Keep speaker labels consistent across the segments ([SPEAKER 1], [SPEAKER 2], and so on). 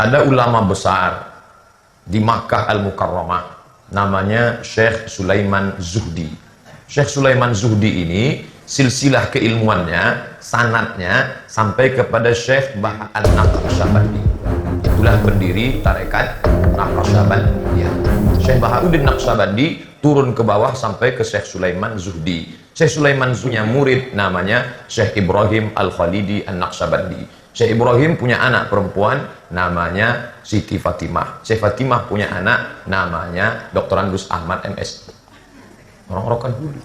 [SPEAKER 1] Ada ulama besar di Makkah Al-Mukarramah, namanya Syekh Sulaiman Zuhdi. Syekh Sulaiman Zuhdi ini silsilah keilmuannya, sanadnya sampai kepada Syekh Baha An-Naqsyabandi. Itulah pendiri tarekat Naqsyabandiyah. Syekh Bahauddin Naqsyabandi turun ke bawah sampai ke Syekh Sulaiman Zuhdi. Syekh Sulaiman punya murid namanya Syekh Ibrahim Al-Khalidi An-Naqsyabandi. Syekh Ibrahim punya anak perempuan namanya Siti Fatimah. Syekh Fatimah punya anak namanya Dr. Andus Ahmad MS. Orang rokan dulu.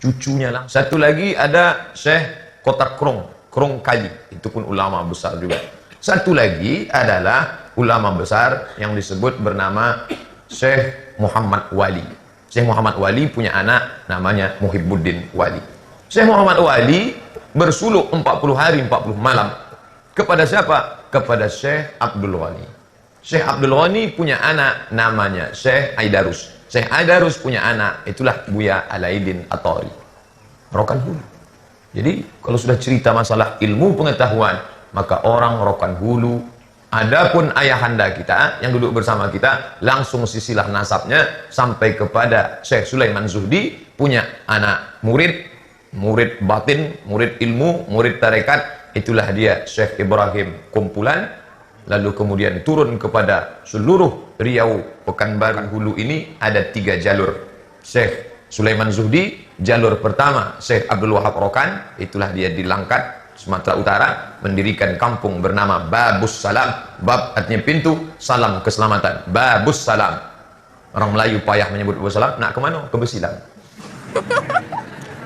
[SPEAKER 1] Cucunya lah. Satu lagi ada Syekh Kota Krong Kali. Itu pun ulama besar juga. Satu lagi adalah ulama besar yang disebut bernama Syekh Muhammad Wali. Syekh Muhammad Wali punya anak namanya Muhibbuddin Wali. Syekh Muhammad Wali bersuluk 40 hari 40 malam. Kepada siapa? Kepada Syekh Abdul Ghani. Syekh Abdul Ghani punya anak namanya Syekh Aidarus. Syekh Aidarus punya anak, itulah Buya Alaidin At-Tari. Rokan hulu. Jadi kalau sudah cerita masalah ilmu pengetahuan, maka orang rokan hulu. Adapun ayahanda kita yang duduk bersama kita, langsung sisilah nasabnya sampai kepada Syekh Sulaiman Zuhdi, punya anak murid batin, murid ilmu, murid tarekat. Itulah dia Syekh Ibrahim Kumpulan. Lalu kemudian turun kepada seluruh Riau, Pekanbaru, Hulu ini ada 3 jalur. Syekh Sulaiman Zuhdi, jalur pertama Syekh Abdul Wahab Rokan, itulah dia di Langkat, Sumatera Utara, mendirikan kampung bernama Babus Salam. Bab artinya pintu, salam keselamatan. Babus Salam. Orang Melayu payah menyebut Babus Salam, nak kemana? Ke Besilang.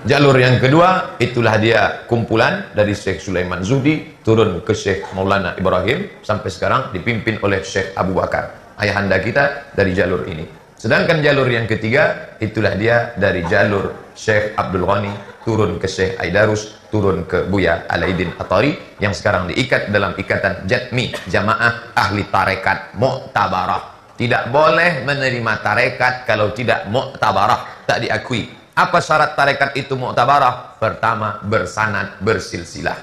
[SPEAKER 1] Jalur yang kedua, itulah dia kumpulan dari Syekh Sulaiman Zuhdi, turun ke Syekh Maulana Ibrahim, sampai sekarang dipimpin oleh Syekh Abu Bakar. Ayahanda kita dari jalur ini. Sedangkan jalur yang ketiga, itulah dia dari jalur Syekh Abdul Ghani, turun ke Syekh Aidarus, turun ke Buya Alaidin At-Tari, yang sekarang diikat dalam ikatan Jatmi, Jamaah Ahli Tarekat Mu'tabarah. Tidak boleh menerima tarekat kalau tidak mu'tabarah, tak diakui. Apa syarat tarekat itu mu'tabarah? Pertama, bersanad, bersilsilah.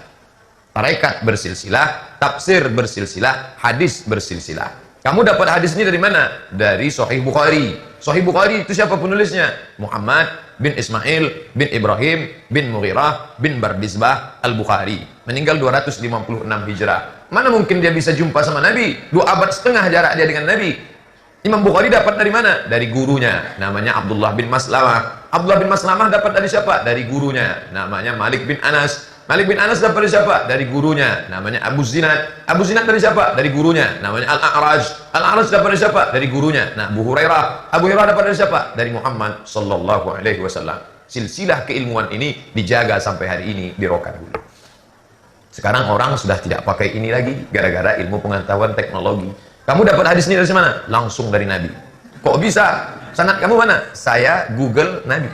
[SPEAKER 1] Tarekat bersilsilah, tafsir bersilsilah, hadis bersilsilah. Kamu dapat hadis ini dari mana? Dari Sahih Bukhari. Sahih Bukhari itu siapa penulisnya? Muhammad bin Ismail bin Ibrahim bin Mughirah bin Bardizbah Al-Bukhari. Meninggal 256 Hijrah. Mana mungkin dia bisa jumpa sama Nabi? 2 abad setengah jarak dia dengan Nabi. Imam Bukhari dapat dari mana? Dari gurunya, namanya Abdullah bin Maslamah. Abdullah bin Maslamah dapat dari siapa? Dari gurunya, namanya Malik bin Anas. Malik bin Anas dapat dari siapa? Dari gurunya, namanya Abu Zinad. Abu Zinad dari siapa? Dari gurunya, namanya Al-A'raj. Al-A'raj dapat dari siapa? Dari gurunya. Nah, Abu Hurairah. Abu Hurairah dapat dari siapa? Dari Muhammad sallallahu alaihi wasallam. Silsilah keilmuan ini dijaga sampai hari ini di Rokan Hulu. Sekarang orang sudah tidak pakai ini lagi gara-gara ilmu pengetahuan teknologi. Kamu dapat hadis ini dari mana? Langsung dari Nabi. Kok bisa? Sanad kamu mana? Saya Google Nabi.